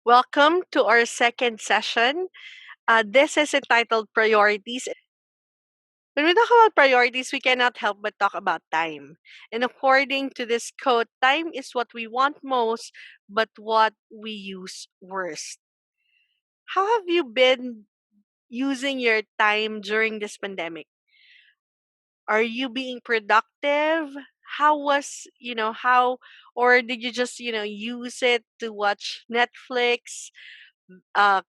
Welcome to our second session. This is entitled Priorities. When we talk about priorities, we cannot help but talk about time. And according to this quote, time is what we want most, but what we use worst. How have you been using your time during this pandemic? Are you being productive? How was, or did you just, use it to watch Netflix, uh,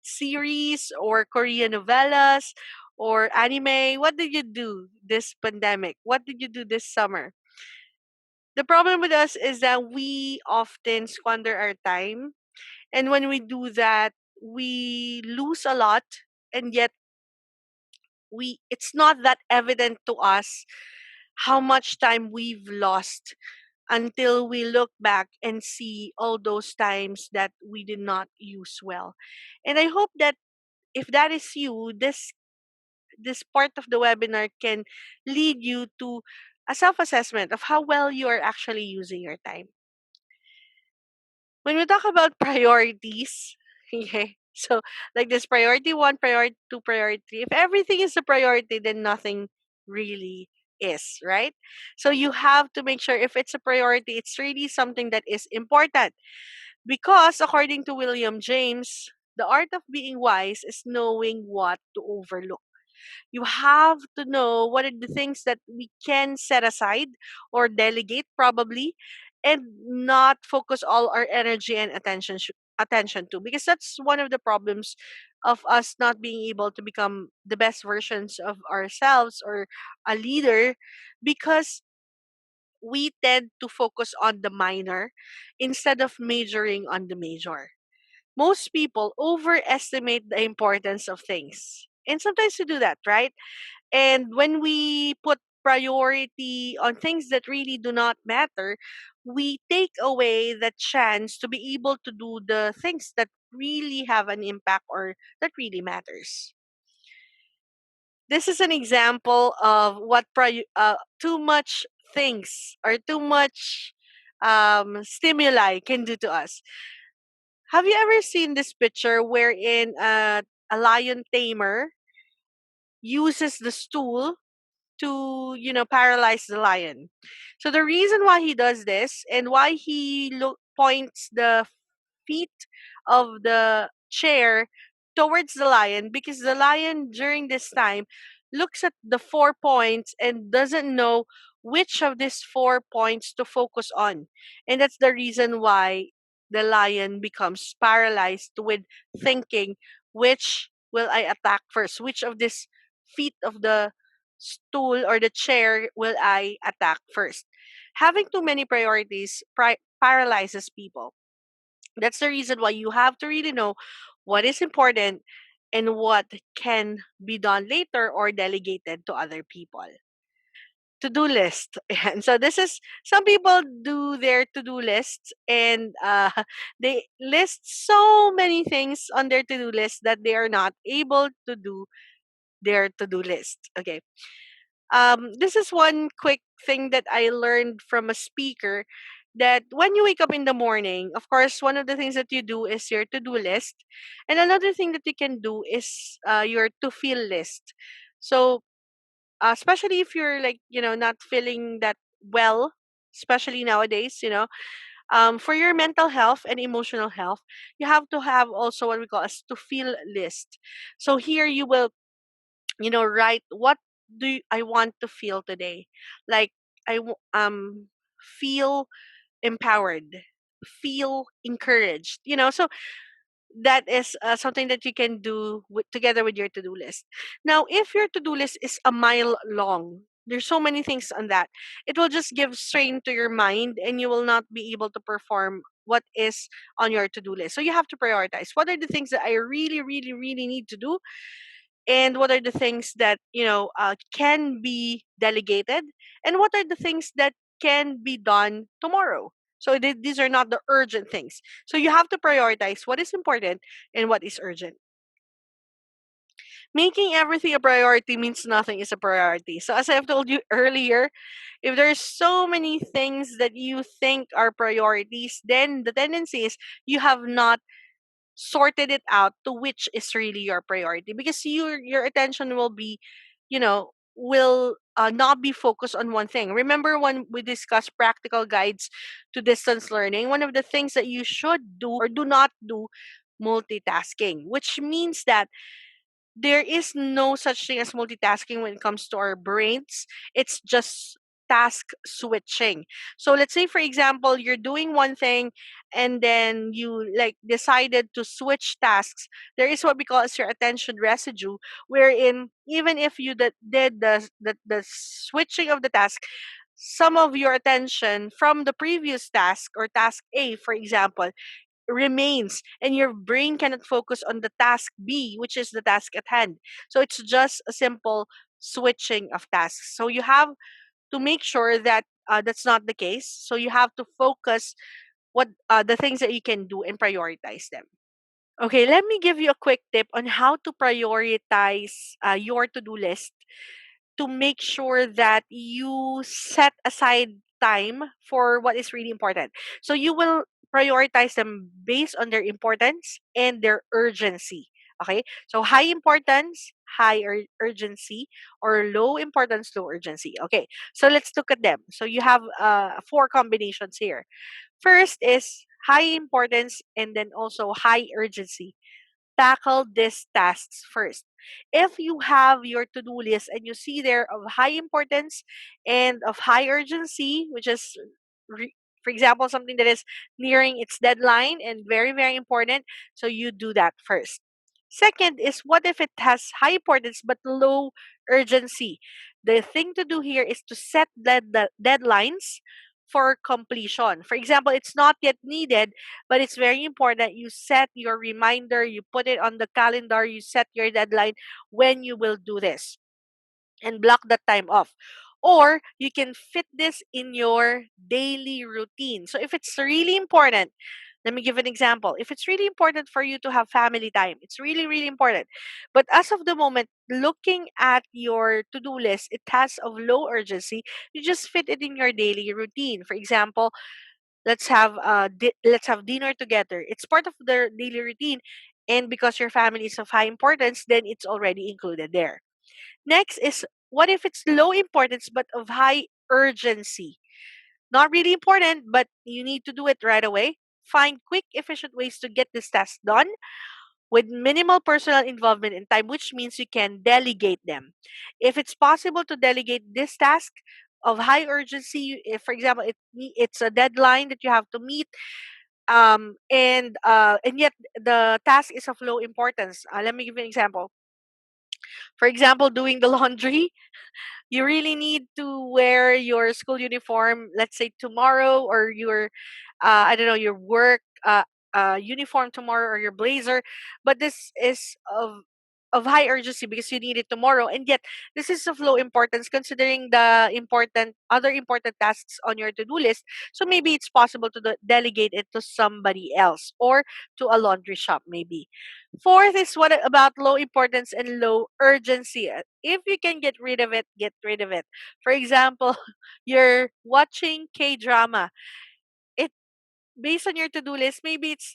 series or Korean novellas or anime? What did you do this pandemic? What did you do this summer? The problem with us is that we often squander our time. And when we do that, we lose a lot. And yet, it's not that evident to us how much time we've lost until we look back and see all those times that we did not use well. And I hope that if that is you, this part of the webinar can lead you to a self-assessment of how well you are actually using your time. When we talk about priorities, okay, so like this priority one, priority two, priority three, if everything is a priority, then nothing really is, right? So you have to make sure if it's a priority, it's really something that is important. Because according to William James, the art of being wise is knowing what to overlook. You have to know what are the things that we can set aside or delegate probably and not focus all our energy and attention to, because that's one of the problems of us not being able to become the best versions of ourselves or a leader, because we tend to focus on the minor instead of majoring on the major. Most people overestimate the importance of things. And sometimes we do that, right? And when we put priority on things that really do not matter, we take away the chance to be able to do the things that really have an impact or that really matters. This is an example of what too much things or too much stimuli can do to us. Have you ever seen this picture wherein a lion tamer uses the stool to paralyze the lion? So the reason why he does this and why he points the feet of the chair towards the lion, because the lion during this time looks at the 4 points and doesn't know which of these 4 points to focus on. And that's the reason why the lion becomes paralyzed with thinking, which will I attack first? Which of these feet of the stool or the chair will I attack first? Having too many priorities paralyzes people. That's the reason why you have to really know what is important and what can be done later or delegated to other people. To-do list. And so this is, some people do their to-do lists and they list so many things on their to-do list that they are not able to do their to-do list. Okay. This is one quick thing that I learned from a speaker, that when you wake up in the morning, of course, one of the things that you do is your to do list. And another thing that you can do is your to feel list. So, especially if you're like, not feeling that well, especially nowadays, for your mental health and emotional health, you have to have also what we call a to feel list. So here you will write what I want to feel today. Like feel empowered, feel encouraged. So that is something that you can do together with your to-do list. Now, if your to-do list is a mile long, there's so many things on that. It will just give strain to your mind, and you will not be able to perform what is on your to-do list. So you have to prioritize. What are the things that I really, really, really need to do? And what are the things that can be delegated, and what are the things that can be done tomorrow? So these are not the urgent things, so you have to prioritize what is important and what is urgent. Making everything a priority means nothing is a priority. So as I've told you earlier, if there's so many things that you think are priorities, then the tendency is you have not sorted it out to which is really your priority, because your attention will be, will not be focused on one thing. Remember when we discussed practical guides to distance learning, one of the things that you should do or do not do multitasking, which means that there is no such thing as multitasking when it comes to our brains. It's just task switching. So let's say, for example, you're doing one thing and then you like decided to switch tasks. There is what we call as your attention residue, wherein even if you did the switching of the task, some of your attention from the previous task or task A, for example, remains, and your brain cannot focus on the task B, which is the task at hand. So it's just a simple switching of tasks. So you have to make sure that that's not the case. So you have to focus what the things that you can do and prioritize them. Okay, let me give you a quick tip on how to prioritize your to-do list to make sure that you set aside time for what is really important. So you will prioritize them based on their importance and their urgency. Okay, so high importance, high urgency, or low importance, low urgency. Okay, so let's look at them. So you have four combinations here. First is high importance and then also high urgency. Tackle these tasks first. If you have your to-do list and you see there of high importance and of high urgency, which is, for example, something that is nearing its deadline and very, very important, so you do that first. Second is, what if it has high importance but low urgency? The thing to do here is to set the deadlines for completion. For example, it's not yet needed, but it's very important you set your reminder, you put it on the calendar, you set your deadline when you will do this and block that time off. Or you can fit this in your daily routine. So if it's really important, let me give an example. If it's really important for you to have family time, it's really, really important. But as of the moment, looking at your to do list, it has of low urgency. You just fit it in your daily routine. For example, let's have dinner together. It's part of their daily routine, and because your family is of high importance, then it's already included there. Next is, what if it's low importance but of high urgency? Not really important, but you need to do it right away. Find quick, efficient ways to get this task done with minimal personal involvement and time, which means you can delegate them. If it's possible to delegate this task of high urgency, if for example it's a deadline that you have to meet, and yet the task is of low importance. Let me give you an example. For example, doing the laundry, you really need to wear your school uniform, let's say tomorrow, or your I don't know, your work uniform tomorrow, or your blazer, but this is of high urgency because you need it tomorrow, and yet this is of low importance considering the important other important tasks on your to-do list. So maybe it's possible to delegate it to somebody else or to a laundry shop maybe. Fourth is, what about low importance and low urgency? If you can get rid of it, get rid of it. For example, you're watching K drama. It Based on your to-do list, maybe it's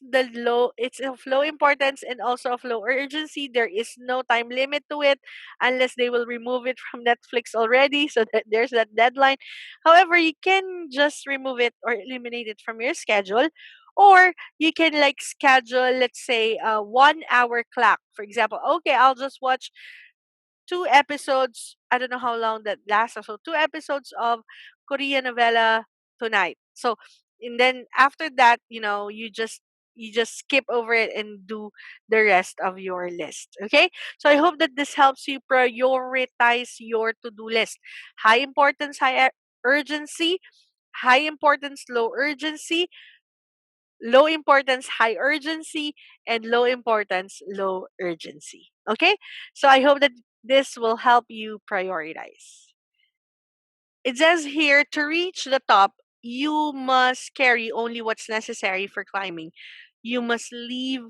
of low importance and also of low urgency. There is no time limit to it unless they will remove it from Netflix already, so that there's that deadline. However, you can just remove it or eliminate it from your schedule. Or you can like schedule, let's say, a 1 hour clock. For example, okay, I'll just watch 2 episodes. I don't know how long that lasts. So 2 episodes of Korean novella tonight. So and then after that, you just skip over it and do the rest of your list. Okay. So I hope that this helps you prioritize your to-do list. High importance, high urgency, high importance, low urgency, low importance, high urgency, and low importance, low urgency. Okay? So I hope that this will help you prioritize. It says here, to reach the top, you must carry only what's necessary for climbing. You must leave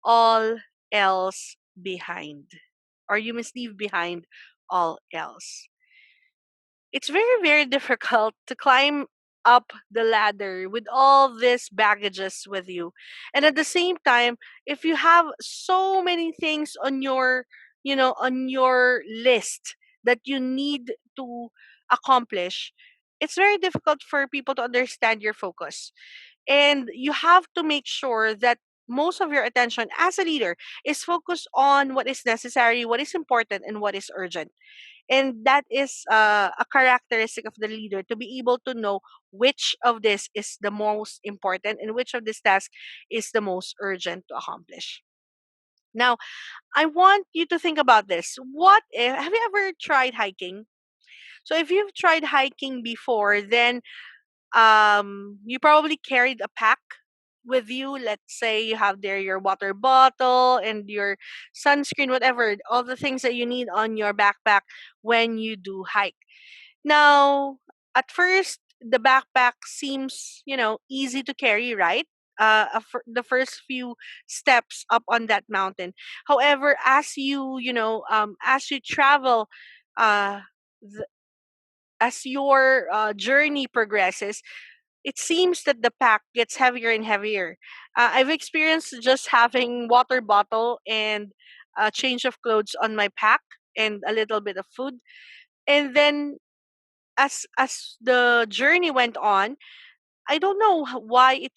all else behind. or you must leave behind all else. It's very, very difficult to climb up the ladder with all these baggages with you. And at the same time, if you have so many things on your, on your list that you need to accomplish, it's very difficult for people to understand your focus. And you have to make sure that most of your attention as a leader is focused on what is necessary, what is important, and what is urgent. And that is a characteristic of the leader, to be able to know which of this is the most important and which of this task is the most urgent to accomplish. Now, I want you to think about this. What if, have you ever tried hiking? So if you've tried hiking before, then you probably carried a pack with you. Let's say you have there your water bottle and your sunscreen, whatever, all the things that you need on your backpack when you do hike. Now, at first, the backpack seems, easy to carry, right? The first few steps up on that mountain. However, as you travel, uh, th- as your journey progresses, it seems that the pack gets heavier and heavier. I've experienced just having water bottle and a change of clothes on my pack and a little bit of food, and then as the journey went on, I don't know why it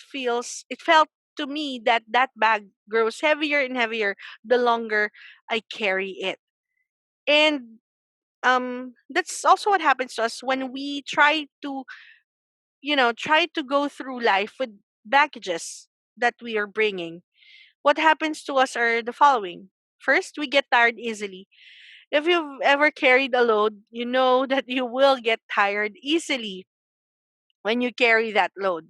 felt to me that that bag grows heavier and heavier the longer I carry it. And that's also what happens to us when we try to go through life with baggages that we are bringing. What happens to us are the following. First, we get tired easily. If you've ever carried a load, you know that you will get tired easily when you carry that load.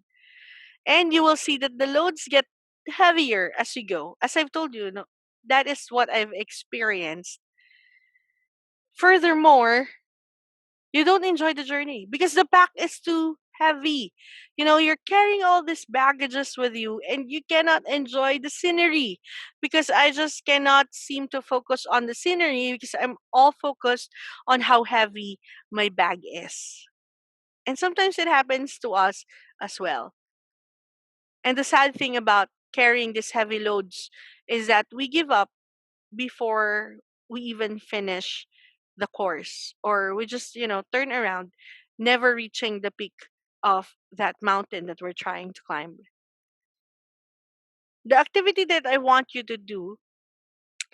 And you will see that the loads get heavier as you go. As I've told you, no, that is what I've experienced. Furthermore, you don't enjoy the journey because the pack is too heavy. You're carrying all these baggages with you and you cannot enjoy the scenery, because I just cannot seem to focus on the scenery because I'm all focused on how heavy my bag is. And sometimes it happens to us as well. And the sad thing about carrying these heavy loads is that we give up before we even finish the course, or we just, turn around, never reaching the peak of that mountain that we're trying to climb. The activity that I want you to do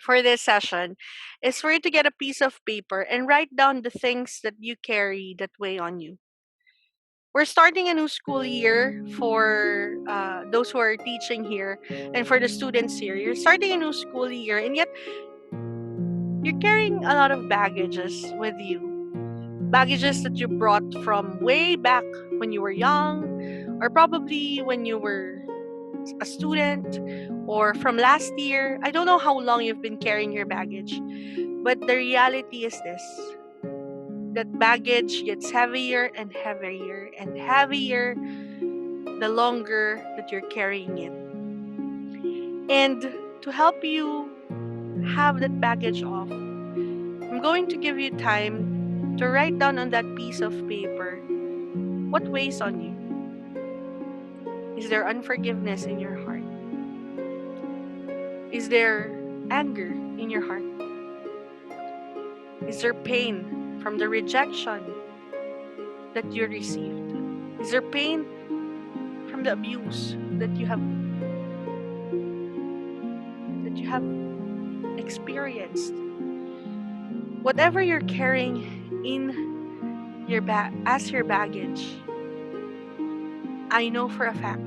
for this session is for you to get a piece of paper and write down the things that you carry that weigh on you. We're starting a new school year for those who are teaching here, and for the students here. You're starting a new school year, and yet you're carrying a lot of baggages with you. Baggages that you brought from way back when you were young, or probably when you were a student, or from last year. I don't know how long you've been carrying your baggage, but the reality is this: that baggage gets heavier and heavier and heavier the longer that you're carrying it. And to help you have that baggage off, I'm going to give you time to write down on that piece of paper what weighs on you. Is there unforgiveness in your heart? Is there anger in your heart? Is there pain from the rejection that you received? Is there pain from the abuse that you have experienced? Whatever you're carrying in your bag as your baggage, I know for a fact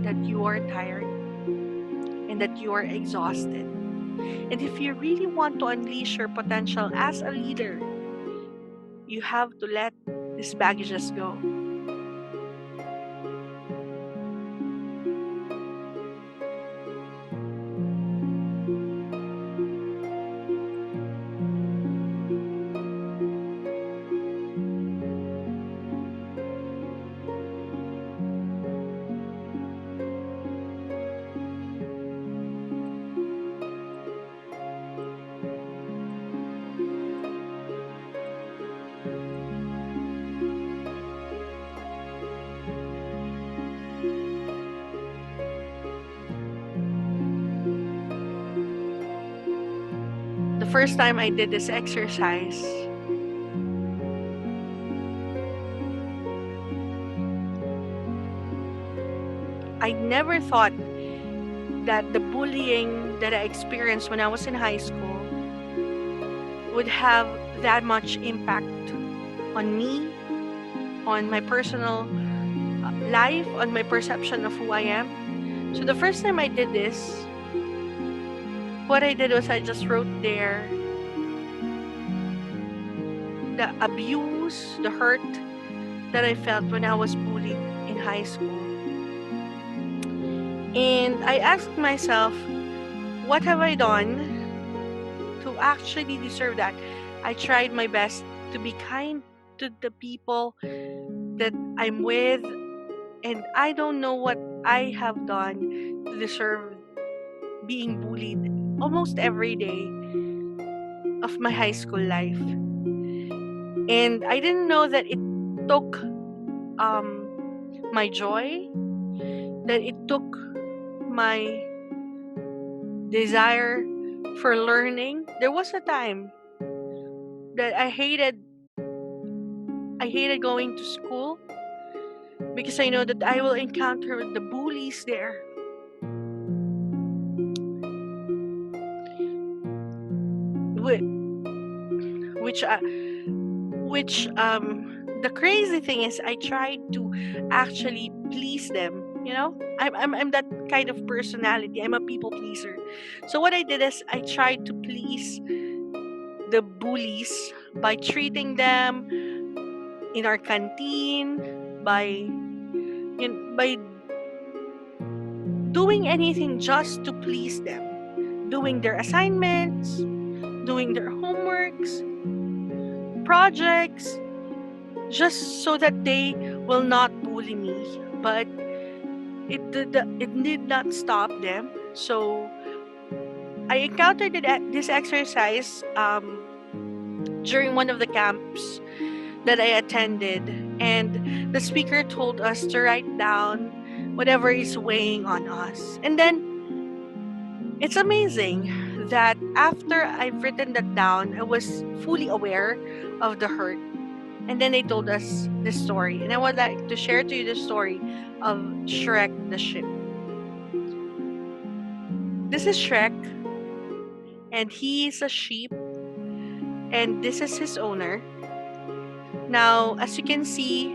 that you are tired and that you are exhausted. And if you really want to unleash your potential as a leader, you have to let these baggages go. first time I did this exercise, I never thought that the bullying that I experienced when I was in high school would have that much impact on me, on my personal life, on my perception of who I am. So the first time I did this, what I did was I just wrote there the abuse, the hurt that I felt when I was bullied in high school. And I asked myself, what have I done to actually deserve that? I tried my best to be kind to the people that I'm with, and I don't know what I have done to deserve being bullied almost every day of my high school life. And I didn't know that it took my joy, that it took my desire for learning. There was a time that I hated going to school because I know that I will encounter the bullies there. Which the crazy thing is I tried to actually please them. I'm that kind of personality. I'm a people pleaser. So what I did is I tried to please the bullies by treating them in our canteen, by doing anything just to please them, doing their assignments, doing their homeworks, projects, just so that they will not bully me. But it did not stop them. So I encountered this exercise during one of the camps that I attended, and the speaker told us to write down whatever is weighing on us. And then it's amazing that after I've written that down, I was fully aware of the hurt. And then they told us the story. And I would like to share to you the story of Shrek the sheep. This is Shrek, and he is a sheep, and this is his owner. Now, as you can see,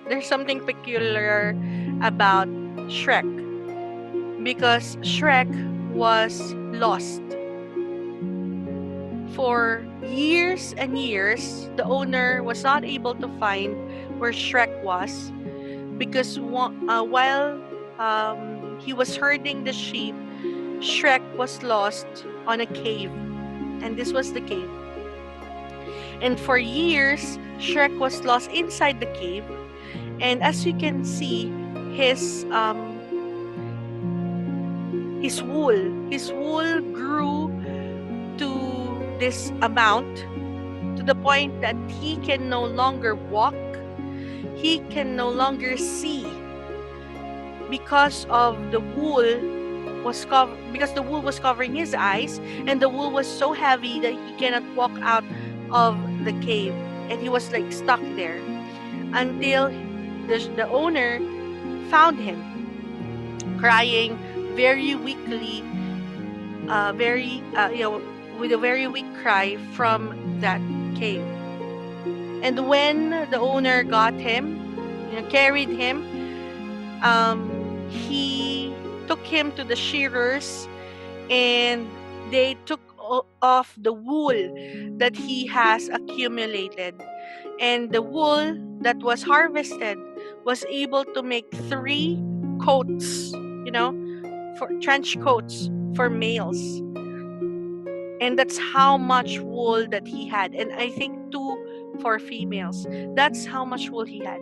there's something peculiar about Shrek because Shrek was lost. For years and years, the owner was not able to find where Shrek was because while he was herding the sheep, Shrek was lost on a cave. And this was the cave. And for years, Shrek was lost inside the cave. And as you can see, his wool grew to this amount, to the point that he can no longer walk, he can no longer see because the wool was covering his eyes, and the wool was so heavy that he cannot walk out of the cave, and he was like stuck there until the owner found him crying very weakly, with a very weak cry from that cave. And when the owner got him, carried him, he took him to the shearers, and they took off the wool that he has accumulated. And the wool that was harvested was able to make 3 coats, for trench coats for males. And that's how much wool that he had. And I think 2 for females. That's how much wool he had.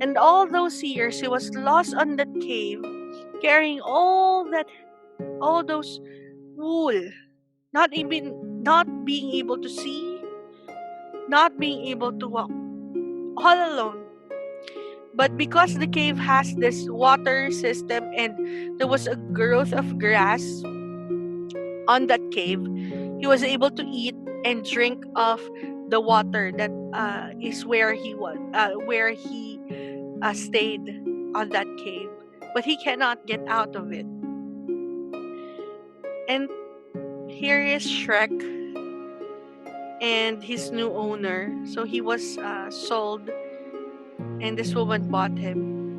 And all those years, he was lost on that cave, carrying all those wool, not being able to see, not being able to walk, all alone. But because the cave has this water system and there was a growth of grass on that cave, He was able to eat and drink of the water that is where he stayed on that cave, but he cannot get out of it. And here is Shrek and his new owner. So he was sold, and this woman bought him,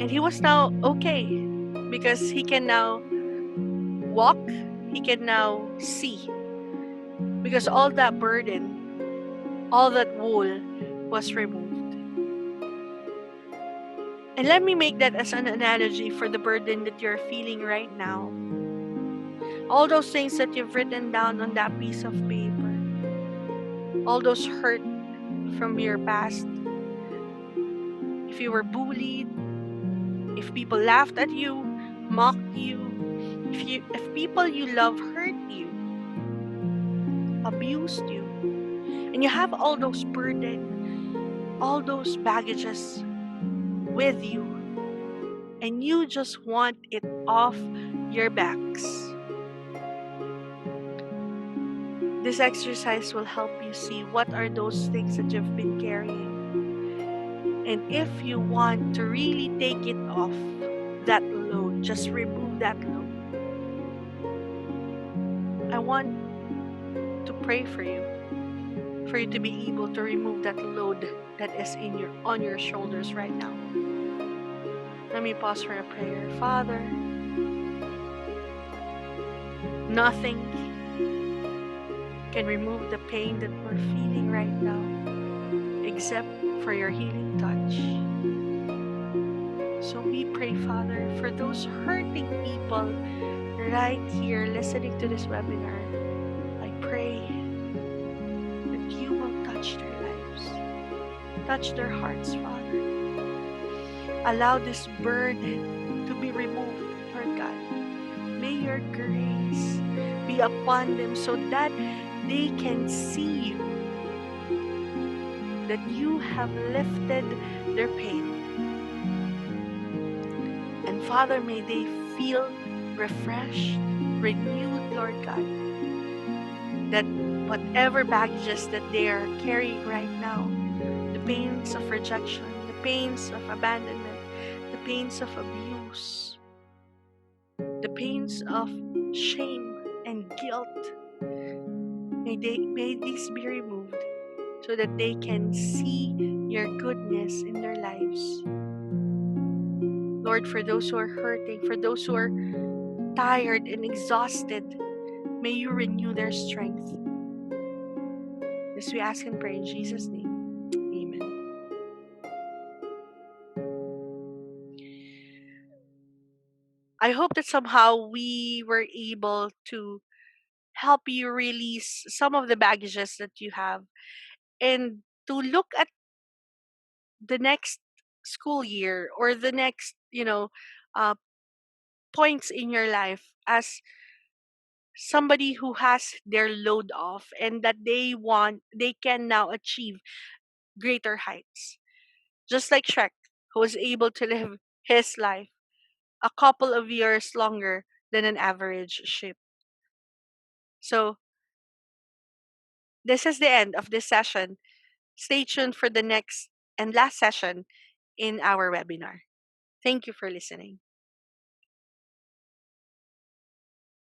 and he was now okay because he can now walk, he can now see, because all that burden, all that wool was removed. And let me make that as an analogy for the burden that you're feeling right now. All those things that you've written down on that piece of paper, all those hurt from your past, if you were bullied, if people laughed at you, mocked you, if people you love hurt you, abused you, and you have all those burden, all those baggages with you, and you just want it off your backs. This exercise will help you see what are those things that you've been carrying. And if you want to really take it off, that load, just remove that load. I want to pray for you to be able to remove that load that is on your shoulders right now. Let me pause for a prayer. Father, nothing can remove the pain that we're feeling right now except for your healing touch. So we pray, Father, for those hurting people right here listening to this webinar. I pray that you will touch their lives, touch their hearts, Father. Allow this burden to be removed, Lord God. May your grace be upon them so that they can see you, that you have lifted their pain. And Father, may they feel refreshed, renewed, Lord God, that whatever baggages that they are carrying right now, the pains of rejection, the pains of abandonment, the pains of abuse, the pains of shame and guilt, may these be removed so that they can see your goodness in their lives. Lord, for those who are hurting, for those who are tired and exhausted, may you renew their strength. This we ask and pray in Jesus' name. Amen. I hope that somehow we were able to help you release some of the baggages that you have, and to look at the next school year or the next, uh, points in your life as somebody who has their load off, and that they can now achieve greater heights. Just like Shrek, who was able to live his life a couple of years longer than an average sheep. So, this is the end of this session. Stay tuned for the next and last session in our webinar. Thank you for listening.